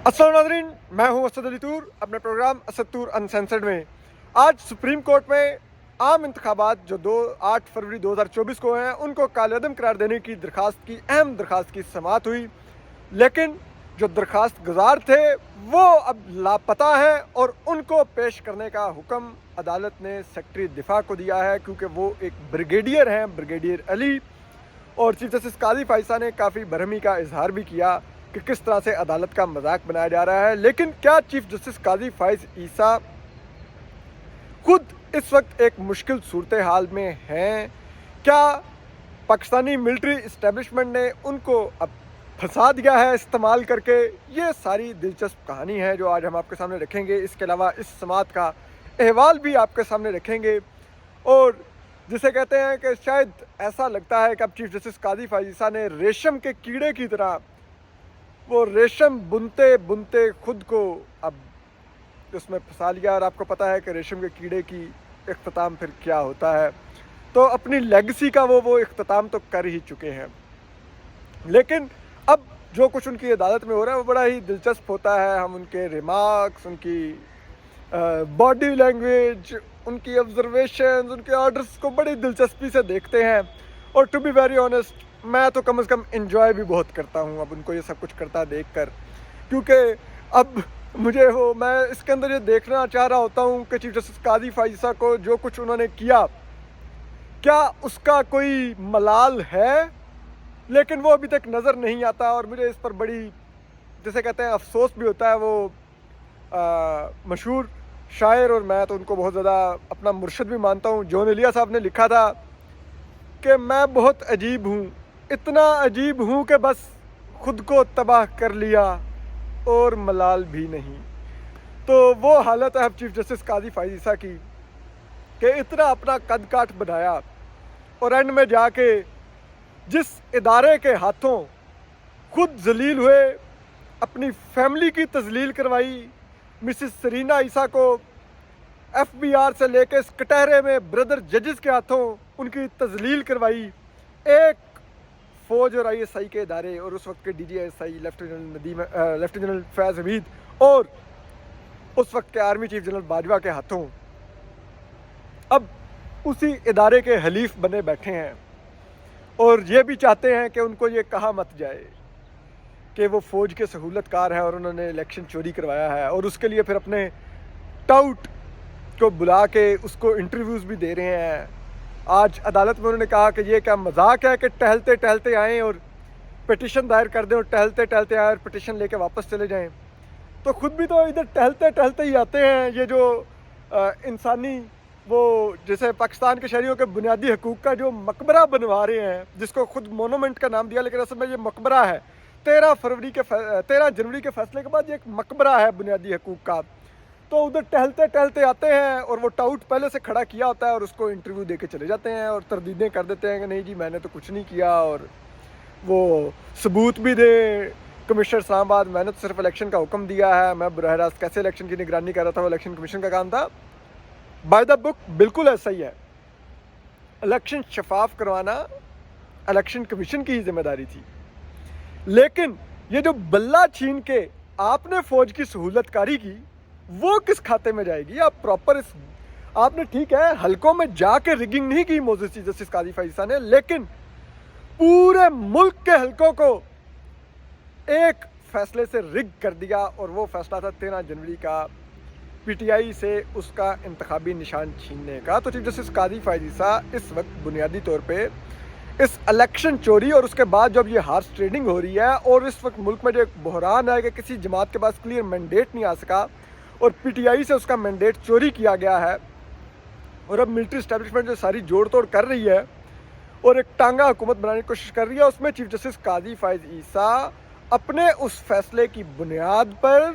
अस्सलाम नाज़रीन, मैं हूं असद अली तूर अपने प्रोग्राम असद तूर अनसेंसर्ड में। आज सुप्रीम कोर्ट में आम इंतखाबात जो 8 फरवरी 2024 को हैं उनको कालेअदम करार देने की अहम दरख्वास्त की समाअत हुई, लेकिन जो दरख्वास्त गुजार थे वो अब लापता है और उनको पेश करने का हुक्म अदालत ने सेक्रेटरी दिफा को दिया है, क्योंकि वो एक ब्रिगेडियर हैं, ब्रिगेडियर अली। और चीफ जस्टिस काजी फाइसा ने काफ़ी बरहमी का इजहार भी किया कि किस तरह से अदालत का मजाक बनाया जा रहा है। लेकिन क्या चीफ जस्टिस काजी फाइज ईसा खुद इस वक्त एक मुश्किल सूरत हाल में हैं? क्या पाकिस्तानी मिलिट्री इस्टेब्लिशमेंट ने उनको अब फंसा दिया है इस्तेमाल करके? ये सारी दिलचस्प कहानी है जो आज हम आपके सामने रखेंगे। इसके अलावा इस समाअत का अहवाल भी आपके सामने रखेंगे, और जिसे कहते हैं कि शायद ऐसा लगता है कि अब चीफ जस्टिस काजी फाइज ईसा ने रेशम के कीड़े की तरह वो रेशम बुनते बुनते खुद को अब उसमें फंसा लिया। और आपको पता है कि रेशम के कीड़े की इख्तिताम फिर क्या होता है, तो अपनी लेगेसी का वो इख्तिताम तो कर ही चुके हैं। लेकिन अब जो कुछ उनकी अदालत में हो रहा है वो बड़ा ही दिलचस्प होता है। हम उनके रिमार्क्स, उनकी बॉडी लैंग्वेज, उनकी ऑब्जर्वेशन, उनके ऑर्डर्स को बड़ी दिलचस्पी से देखते हैं। और टू बी वेरी ऑनेस्ट, मैं तो कम से कम एंजॉय भी बहुत करता हूँ अब उनको ये सब कुछ करता देखकर, क्योंकि अब मैं इसके अंदर ये देखना चाह रहा होता हूँ कि चीफ जस्टिस काजी फाइज ईसा को जो कुछ उन्होंने किया, क्या उसका कोई मलाल है? लेकिन वो अभी तक नज़र नहीं आता, और मुझे इस पर बड़ी, जिसे कहते हैं, अफसोस भी होता है। वो मशहूर शायर, और मैं तो उनको बहुत ज़्यादा अपना मुर्शिद भी मानता हूँ, जॉन एलिया साहब ने लिखा था कि मैं बहुत अजीब हूँ, इतना अजीब हूँ कि बस खुद को तबाह कर लिया और मलाल भी नहीं। तो वो हालत है अब चीफ जस्टिस काजी फाइज ईसा की कि इतना अपना कद काठ बनाया और एंड में जाके जिस इदारे के हाथों खुद जलील हुए, अपनी फैमिली की तजलील करवाई, मिसिस सरीना ईसा को FBI से लेके इस कटहरे में ब्रदर जजेस के हाथों उनकी तजलील करवाई, एक फ़ौज और ISI के इदारे और उस वक्त के DGSI लेफ्टिनेंट जनरल फैज़ हमीद और उस वक्त के आर्मी चीफ जनरल बाजवा के हाथों अब उसी इदारे के हलीफ बने बैठे हैं, और ये भी चाहते हैं कि उनको ये कहा मत जाए कि वो फ़ौज के सहूलतकार हैं और उन्होंने इलेक्शन चोरी करवाया है, और उसके लिए फिर अपने टाउट को बुला के उसको इंटरव्यूज़ भी दे रहे हैं। आज अदालत में उन्होंने कहा कि ये क्या मजाक है कि टहलते टहलते आएँ और पिटिशन दायर कर दें और टहलते टहलते आए और पिटिशन लेके वापस चले जाएं। तो खुद भी तो इधर टहलते टहलते ही आते हैं। ये जो इंसानी, वो जैसे पाकिस्तान के शहरियों के बुनियादी हकूक़ का जो मकबरा बनवा रहे हैं, जिसको खुद मोनूमेंट का नाम दिया, लेकिन असल में ये मकबरा है। 13 जनवरी के फैसले के बाद ये एक मकबरा है बुनियादी हकूक़ का। तो उधर टहलते टहलते आते हैं और वो टाउट पहले से खड़ा किया होता है और उसको इंटरव्यू दे के चले जाते हैं और तरदीदें कर देते हैं कि नहीं जी मैंने तो कुछ नहीं किया, और वो सबूत भी दे कमिश्नर इस्लामाबाद, मैंने तो सिर्फ इलेक्शन का हुक्म दिया है, मैं बराह रास्त कैसे इलेक्शन की निगरानी कर रहा था, वो इलेक्शन कमीशन का काम था। बाय द बुक बिल्कुल ऐसा ही है। इलेक्शन शफाफ करवाना इलेक्शन कमीशन की ही जिम्मेदारी थी, लेकिन ये जो बल्ला छीन के आपने फ़ौज की सहूलतकारी की, वो किस खाते में जाएगी? आप प्रॉपर आपने ठीक है हलकों में जाके रिगिंग नहीं की मोजेस चीफ जस्टिस काजी फाइज ईसा ने, लेकिन पूरे मुल्क के हलकों को एक फैसले से रिग कर दिया, और वो फैसला था 13 जनवरी का PTI से उसका इंतखाबी निशान छीनने का। तो चीफ जस्टिस काजी फाइज ईसा इस वक्त बुनियादी तौर पे इस इलेक्शन चोरी और उसके बाद जब ये हार्स ट्रेडिंग हो रही है, और इस वक्त मुल्क में जो एक बहरान है कि किसी जमात के पास क्लियर मैंडेट नहीं आ सका और PTI से उसका मैंडेट चोरी किया गया है, और अब मिलिट्री इस्टेब्लिशमेंट जो सारी जोड़ तोड़ कर रही है और एक टांगा हुकूमत बनाने की कोशिश कर रही है, उसमें चीफ जस्टिस काजी फाइज ईसा अपने उस फैसले की बुनियाद पर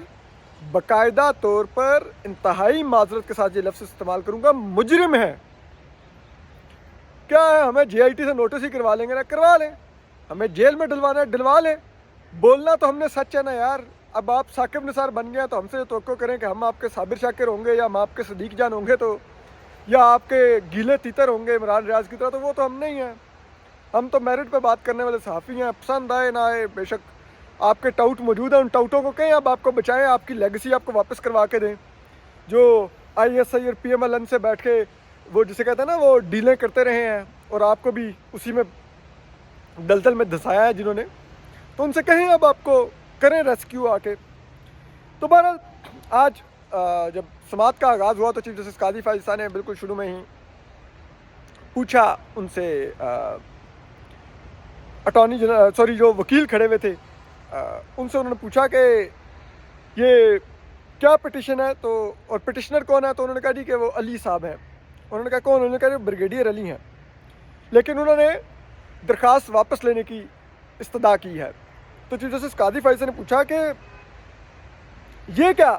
बाकायदा तौर पर इंतहाई माजरत के साथ ये लफ्ज़ इस्तेमाल करूँगा, मुजरिम है। क्या है, हमें JIT से नोटिस ही करवा लेंगे ना, करवा लें, हमें जेल में डलवाना है डलवा लें, बोलना तो हमने सच है ना यार। अब आप साकिब निसार बन गए तो हमसे तो करें कि हम आपके साबिर शाकिर होंगे या हम आपके सदीक जान होंगे, तो या आपके गीले तीतर होंगे इमरान रियाज की तरह, तो वो तो हम नहीं हैं। हम तो मेरिट पे बात करने वाले सहाफ़ी हैं, पसंद आए ना आए बेशक آپ کے ٹاؤٹ موجود ہیں، ان ٹاؤٹوں کو کہیں اب آپ کو بچائیں، آپ کی لیگسی آپ کو واپس کروا کے دیں. جو ISI اور PMLN سے بیٹھ کے وہ جسے کہتے ہیں نا وہ ڈیلیں کرتے رہے ہیں اور آپ کو بھی اسی میں دلدل میں دھسایا ہے جنہوں نے، تو ان سے کہیں اب آپ کو کریں ریسکیو آ کے. تو بہرحال آج جب سماعت کا آغاز ہوا تو چیف جسٹس قاضی فائز عیسیٰ نے بالکل شروع میں ہی پوچھا ان سے، اٹارنی جنرل جو وکیل کھڑے ہوئے تھے ان سے انہوں نے پوچھا کہ یہ کیا پٹیشن ہے تو اور پٹیشنر کون ہے. تو انہوں نے کہا جی کہ وہ علی صاحب ہیں. انہوں نے کہا کون؟ انہوں نے کہا بریگیڈیئر علی ہیں، لیکن انہوں نے درخواست واپس لینے کی استدعا کی ہے. تو چیف جسٹس قاضی فائز نے پوچھا کہ یہ کیا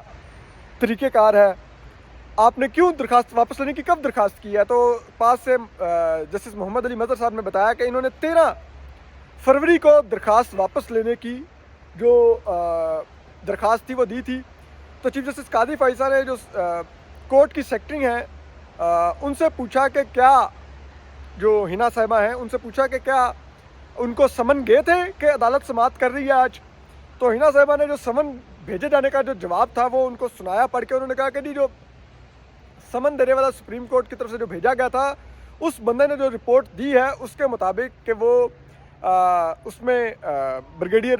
طریقہ کار ہے، آپ نے کیوں درخواست واپس لینے کی کب درخواست کی ہے؟ تو پاس سے جسٹس محمد علی مظہر صاحب نے بتایا کہ انہوں نے 13 فروری کو درخواست واپس لینے کی جو درخواست تھی وہ دی تھی. تو چیف جسٹس قاضی فائز نے جو کورٹ کی سیکرٹری ہیں ان سے پوچھا کہ کیا جو ہنا صاحبہ ہیں ان سے پوچھا کہ کیا ان کو سمن گئے تھے کہ عدالت سماعت کر رہی ہے آج؟ تو ہنا صاحبہ نے جو سمن بھیجے جانے کا جو جواب تھا وہ ان کو سنایا پڑھ کے. انہوں نے کہا کہ جی جو سمن دینے والا سپریم کورٹ کی طرف سے جو بھیجا گیا تھا اس بندے نے جو رپورٹ دی ہے اس کے مطابق کہ وہ اس میں بریگیڈیئر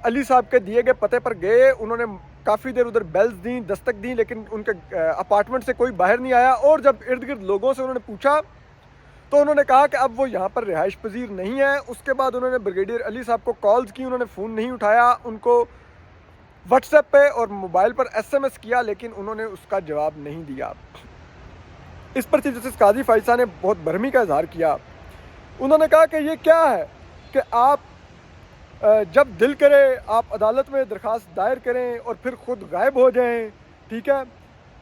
علی صاحب کے دیے گئے پتے پر گئے، انہوں نے کافی دیر ادھر بیلز دیں، دستک دیں، لیکن ان کے اپارٹمنٹ سے کوئی باہر نہیں آیا. اور جب ارد گرد لوگوں سے انہوں نے پوچھا تو انہوں نے کہا کہ اب وہ یہاں پر رہائش پذیر نہیں ہے. اس کے بعد انہوں نے بریگیڈیئر علی صاحب کو کالز کی، انہوں نے فون نہیں اٹھایا، ان کو واٹس ایپ پہ اور موبائل پر SMS کیا لیکن انہوں نے اس کا جواب نہیں دیا. اس پر چیف جسٹس قاضی فائز صاحب نے بہت برہمی کا اظہار کیا. انہوں نے کہا کہ یہ کیا ہے کہ آپ جب دل کرے آپ عدالت میں درخواست دائر کریں اور پھر خود غائب ہو جائیں، ٹھیک ہے،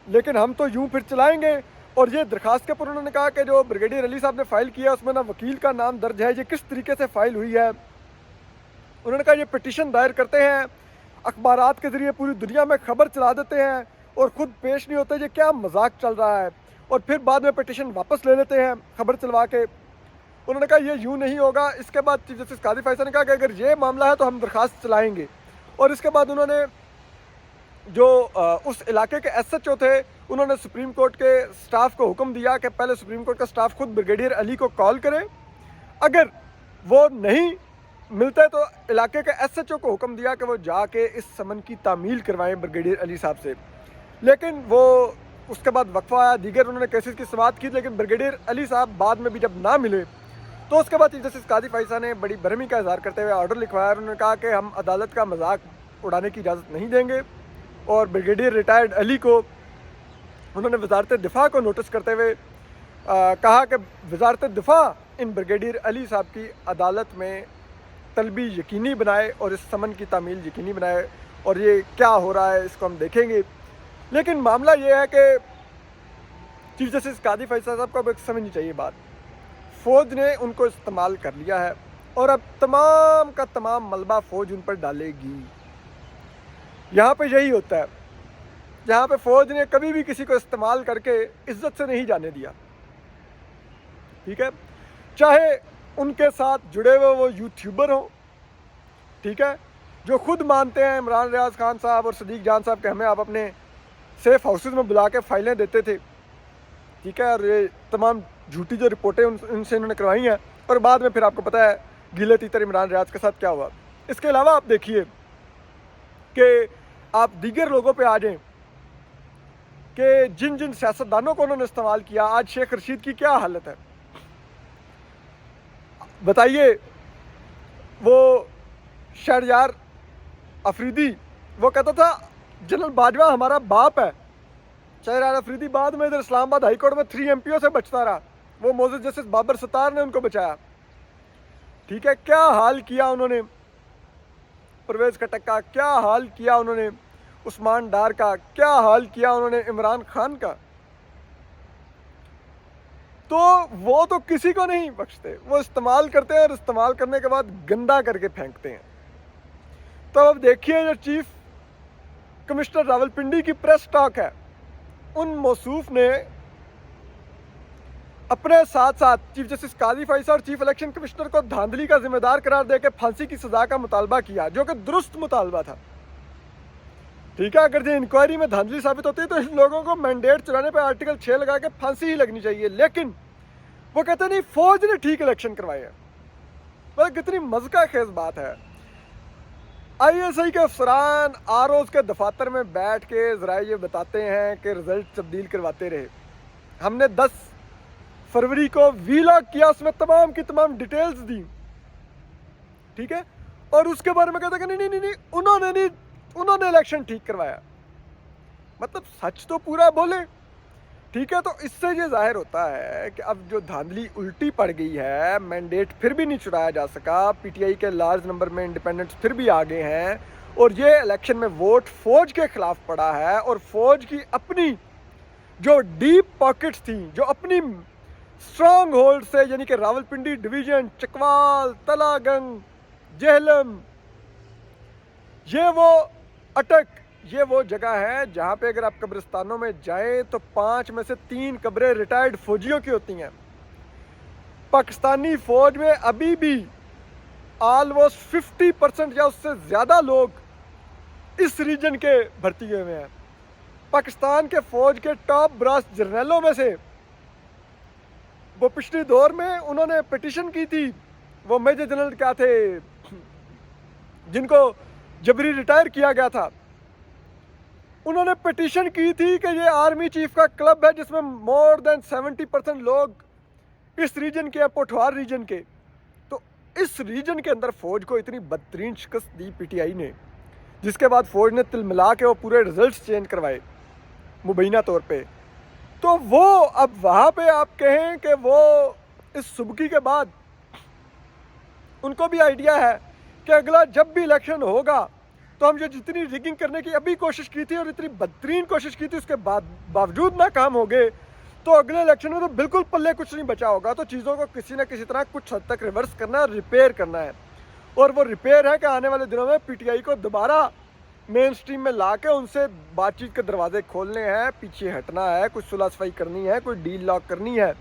لیکن ہم تو یوں پھر چلائیں گے. اور یہ درخواست کے پر انہوں نے کہا کہ جو بریگیڈیئر علی صاحب نے فائل کیا اس میں نہ وکیل کا نام درج ہے، یہ کس طریقے سے فائل ہوئی ہے. انہوں نے کہا یہ پٹیشن دائر کرتے ہیں، اخبارات کے ذریعے پوری دنیا میں خبر چلا دیتے ہیں اور خود پیش نہیں ہوتے، یہ کیا مذاق چل رہا ہے، اور پھر بعد میں پٹیشن واپس لے لیتے ہیں خبر چلوا کے. انہوں نے کہا یہ یوں نہیں ہوگا. اس کے بعد چیف جسٹس قاضی فائز نے کہا کہ اگر یہ معاملہ ہے تو ہم درخواست چلائیں گے. اور اس کے بعد انہوں نے جو اس علاقے کے SHO تھے انہوں نے سپریم کورٹ کے سٹاف کو حکم دیا کہ پہلے سپریم کورٹ کا سٹاف خود بریگیڈیئر علی کو کال کرے، اگر وہ نہیں ملتے تو علاقے کے SHO کو حکم دیا کہ وہ جا کے اس سمن کی تعمیل کروائیں بریگیڈیئر علی صاحب سے. لیکن وہ اس کے بعد وقفہ آیا، دیگر انہوں نے کیسز کی سماعت کی، لیکن بریگیڈیئر علی صاحب بعد میں بھی جب نہ ملے تو اس کے بعد چیف جسٹس قاضی فائز نے بڑی برہمی کا اظہار کرتے ہوئے آرڈر لکھوایا. انہوں نے کہا کہ ہم عدالت کا مذاق اڑانے کی اجازت نہیں دیں گے. اور بریگیڈیئر ریٹائرڈ علی کو انہوں نے وزارت دفاع کو نوٹس کرتے ہوئے کہا کہ وزارت دفاع ان بریگیڈیئر علی صاحب کی عدالت میں طلبی یقینی بنائے اور اس سمن کی تعمیل یقینی بنائے. اور یہ کیا ہو رہا ہے اس کو ہم دیکھیں گے. لیکن معاملہ یہ ہے کہ چیف جسٹس قاضی فائز صاحب کو اب ایک سمجھنی چاہیے بات، فوج نے ان کو استعمال کر لیا ہے اور اب تمام کا تمام ملبہ فوج ان پر ڈالے گی. یہاں پہ یہی ہوتا ہے، جہاں پہ فوج نے کبھی بھی کسی کو استعمال کر کے عزت سے نہیں جانے دیا، ٹھیک ہے، چاہے ان کے ساتھ جڑے ہوئے وہ یوٹیوبر ہوں، ٹھیک ہے، جو خود مانتے ہیں عمران ریاض خان صاحب اور صدیق جان صاحب کہ ہمیں آپ اپنے سیف ہاؤسز میں بلا کے فائلیں دیتے تھے، ٹھیک ہے، اور یہ تمام جھوٹی جو رپورٹیں ان سے انہوں نے کروائی ہیں. اور بعد میں پھر آپ کو پتہ ہے گیلے تیتر عمران ریاض کے ساتھ کیا ہوا. اس کے علاوہ آپ دیکھیے کہ آپ دیگر لوگوں پہ آ جائیں کہ جن جن سیاستدانوں کو انہوں نے استعمال کیا. آج شیخ رشید کی کیا حالت ہے بتائیے. وہ شہریار افریدی وہ کہتا تھا جنرل باجوہ ہمارا باپ ہے. شہریار افریدی بعد میں ادھر اسلام آباد ہائی کورٹ میں 3 MPO سے بچتا رہا. وہ موزز جسٹس بابر ستار نے ان کو بچایا. ٹھیک ہے، کیا حال کیا انہوں نے پرویز خٹک کا، کیا حال کیا انہوں نے عثمان ڈار کا، کیا حال کیا انہوں نے عمران خان کا. تو وہ تو کسی کو نہیں بخشتے، وہ استعمال کرتے ہیں اور استعمال کرنے کے بعد گندا کر کے پھینکتے ہیں. تو اب دیکھیے جو چیف کمشنر راولپنڈی کی پریس ٹاک ہے، ان موصوف نے अपने साथ साथ चीफ जस्टिस काजी फैसल और चीफ इलेक्शन कमिश्नर को धांधली का जिम्मेदार करार देकर फांसी की सजा का मुतालबा किया, जो कि दुरुस्त मुतालबा था। ठीक है, अगर ये इंक्वायरी में धांधली साबित होती है तो इन लोगों को मैंडेट चलाने पर आर्टिकल 6 लगा के फांसी ही लगनी चाहिए, लेकिन वो कहते नहीं फौज ने ठीक इलेक्शन करवाए हैं। मतलब कितनी मज़ा खेज बात है। ISI के अफसरान ROs के दफातर में बैठ के ज़रा ये बताते हैं कि रिजल्ट तब्दील करवाते रहे, हमने 10 फरवरी को वीलॉग किया, उसमें तमाम की तमाम डिटेल्स दी, ठीक है, और उसके बारे में कहते हैं कि नहीं उन्होंने इलेक्शन ठीक करवाया। मतलब सच तो पूरा बोले, ठीक है। तो इससे ये जाहिर होता है कि अब जो धांधली उल्टी पड़ गई है, मैंडेट फिर भी नहीं चुराया जा सका, PTI के लार्ज नंबर में इंडिपेंडेंट्स फिर भी आगे हैं, और ये इलेक्शन में वोट फौज के खिलाफ पड़ा है, और फौज की अपनी जो डीप पॉकेट्स थी, जो अपनी स्ट्रॉन्ग होल्ड से, यानी कि रावलपिंडी डिवीजन, चकवाल, तलागंग, जेहलम, ये वो जगह है जहाँ पे अगर आप कब्रिस्तानों में जाएं तो 5 में से 3 कब्रें रिटायर्ड फौजियों की होती हैं। पाकिस्तानी फौज में अभी भी ऑलमोस्ट 50% या उससे ज़्यादा लोग इस रीजन के भर्ती हुए हैं। पाकिस्तान के फौज के टॉप ब्रास जर्नलों में से वो पिछले दौर में उन्होंने पिटीशन की थी, वो मेजर जनरल क्या थे जिनको जबरी रिटायर किया गया था, उन्होंने पिटीशन की थी कि ये आर्मी चीफ का क्लब है जिसमें मोर देन 70% लोग इस रीजन के, पोठवार रीजन के। तो इस रीजन के अंदर फौज को इतनी बदतरीन शिकस्त दी PTI ने, जिसके बाद फौज ने तिलमिला के वो पूरे रिजल्ट्स चेंज करवाए मुबैना तौर पे। तो वो अब वहाँ पे आप कहें कि वो इस सुबकी के बाद उनको भी आइडिया है कि अगला जब भी इलेक्शन होगा तो हम जो जितनी रिगिंग करने की अभी कोशिश की थी और इतनी बदतरीन कोशिश की थी उसके बावजूद नाकाम हो गए, तो अगले इलेक्शन में तो बिल्कुल पल्ले कुछ नहीं बचा होगा। तो चीज़ों को किसी न किसी तरह कुछ हद तक रिवर्स करना, रिपेयर करना है, और वो रिपेयर है कि आने वाले दिनों में PTI को दोबारा मेन स्ट्रीम में ला के उनसे बातचीत के दरवाजे खोलने हैं, पीछे हटना है, कुछ सुलह सफाई करनी है, कोई डील लॉक करनी है।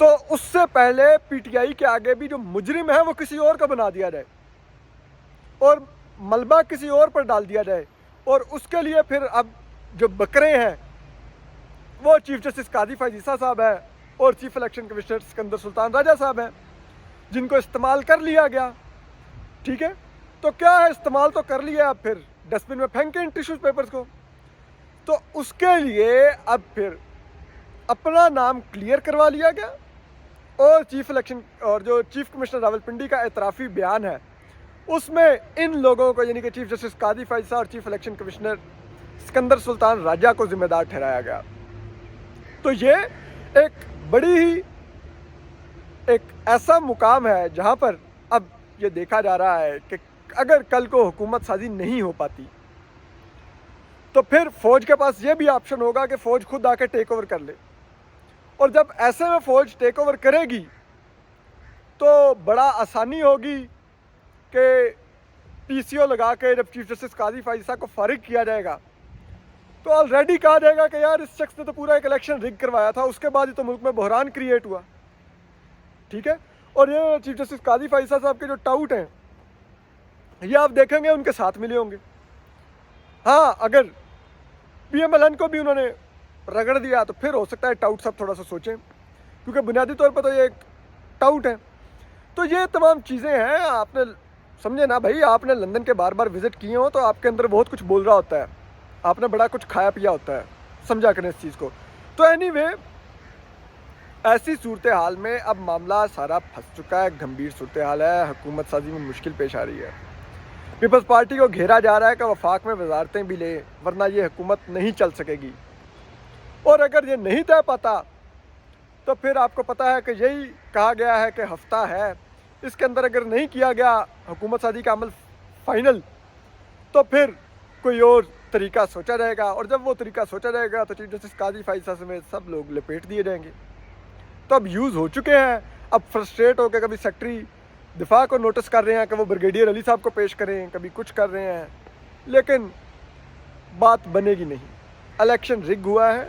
तो उससे पहले PTI के आगे भी जो मुजरिम है वो किसी और का बना दिया जाए और मलबा किसी और पर डाल दिया जाए, और उसके लिए फिर अब जो बकरे हैं वो चीफ जस्टिस काजी फैसल साहब है और chief election commissioner Sikandar Sultan Raja साहब हैं, जिनको इस्तेमाल कर लिया गया। ठीक है, तो क्या है, इस्तेमाल तो कर लिया, अब फिर डस्टबिन में फेंके इन टिश्यूज पेपर्स को। तो उसके लिए अब फिर अपना नाम क्लियर करवा लिया गया, और चीफ इलेक्शन और जो चीफ कमिश्नर रावलपिंडी का एतराफ़ी बयान है उसमें इन लोगों को, यानी कि चीफ जस्टिस काजी फैसल और chief election commissioner Sikandar Sultan Raja को जिम्मेदार ठहराया गया। तो ये एक बड़ी ही एक ऐसा मुकाम है जहां पर अब ये देखा जा रहा है कि अगर कल को हुकूमत साजी नहीं हो पाती तो फिर फौज के पास ये भी ऑप्शन होगा कि फौज खुद आके टेक ओवर कर ले, और जब ऐसे में फौज टेक ओवर करेगी तो बड़ा आसानी होगी कि PCO लगा के जब चीफ जस्टिस काजी फैसल को फारिग किया जाएगा तो ऑलरेडी कहा जाएगा कि यार इस शख्स ने तो पूरा एक इलेक्शन रिग करवाया था, उसके बाद ही तो मुल्क में बहरान क्रिएट हुआ। ठीक है, और ये चीफ जस्टिस काजी फैसल साहब के जो टाउट हैं ये आप देखेंगे उनके साथ मिले होंगे। हाँ, अगर PMLN को भी उन्होंने रगड़ दिया तो फिर हो सकता है टाउट साहब थोड़ा सा सोचें, क्योंकि बुनियादी तौर पर तो ये एक टाउट है। तो ये तमाम चीज़ें हैं, आपने समझे ना भाई, आपने लंदन के बार बार विज़िट किए हो तो आपके अंदर बहुत कुछ बोल रहा होता है, आपने बड़ा कुछ खाया पिया होता है, समझा करें इस चीज़ को। तो एनीवे, ऐसी सूरत हाल में अब मामला सारा फंस चुका है, गंभीर सूरत हाल है, हुकूमत साजी में मुश्किल पेश आ रही है। पीपल्स पार्टी को घेरा जा रहा है कि वफाक में वजारतें भी ले, वरना ये हुकूमत नहीं चल सकेगी। और अगर ये नहीं तय पाता तो फिर आपको पता है कि यही कहा गया है कि हफ्ता है, इसके अंदर अगर नहीं किया गया हुकूमत साजी का अमल फाइनल तो फिर कोई और तरीका सोचा जाएगा, और जब वो तरीका सोचा जाएगा तो चीफ जस्टिस काजी फैसल समेत सब लोग लपेट दिए जाएंगे। तो अब यूज़ हो चुके हैं, अब फ्रस्ट्रेट होकर कभी सेक्रेटरी दिफा को नोटिस कर रहे हैं कि वो ब्रिगेडियर अली साहब को पेश करें, कभी कुछ कर रहे हैं, लेकिन बात बनेगी नहीं। इलेक्शन रिग हुआ है,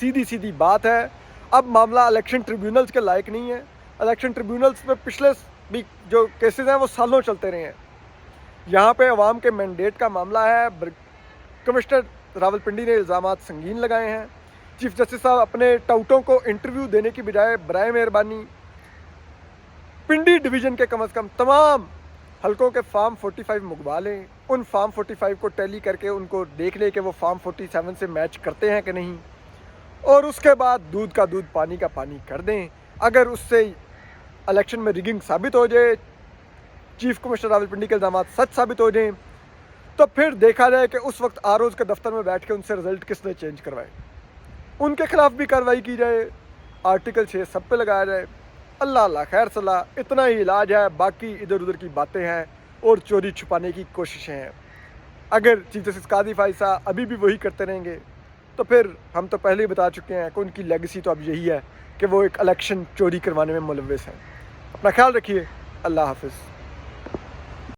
सीधी सीधी बात है, अब मामला इलेक्शन ट्रिब्यूनल्स के लायक नहीं है। इलेक्शन ट्रिब्यूनल्स में पिछले भी जो केसेस हैं वो सालों चलते रहे हैं। यहाँ पे अवाम के मैंडेट का मामला है। कमिश्नर रावलपिंडी ने इल्ज़ामात संगीन लगाए हैं। चीफ जस्टिस साहब अपने टाउटों को इंटरव्यू देने की बजाय बराए मेहरबानी पिंडी डिवीज़न के कम से कम तमाम हलकों के फार्म 45 मंगवा लें। उन फार्म 45 को टैली करके उनको देख लें कि वो फार्म 47 से मैच करते हैं कि नहीं, और उसके बाद दूध का दूध पानी का पानी कर दें। अगर उससे इलेक्शन में रिगिंग साबित हो जाए, चीफ कमिश्नर रावलपिंडी के इल्ज़ाम सच साबित हो जाएं, तो फिर देखा जाए कि उस वक्त आरओज़ के दफ्तर में बैठ के उनसे रिज़ल्ट किसने चेंज करवाए, उनके खिलाफ भी कार्रवाई की जाए, आर्टिकल 6 सब पे लगाया जाए। अल्लाह अल्लाह खैर सलाह, इतना ही इलाज है, बाकी इधर उधर की बातें हैं और चोरी छुपाने की कोशिशें हैं। अगर चीफ जस्टिस कादी फाइसा अभी भी वही करते रहेंगे तो फिर हम तो पहले ही बता चुके हैं कि उनकी लेगेसी तो अब यही है कि वो एक इलेक्शन चोरी करवाने में मुलव्वस हैं। अपना ख्याल रखिए। अल्लाह हाफिज़।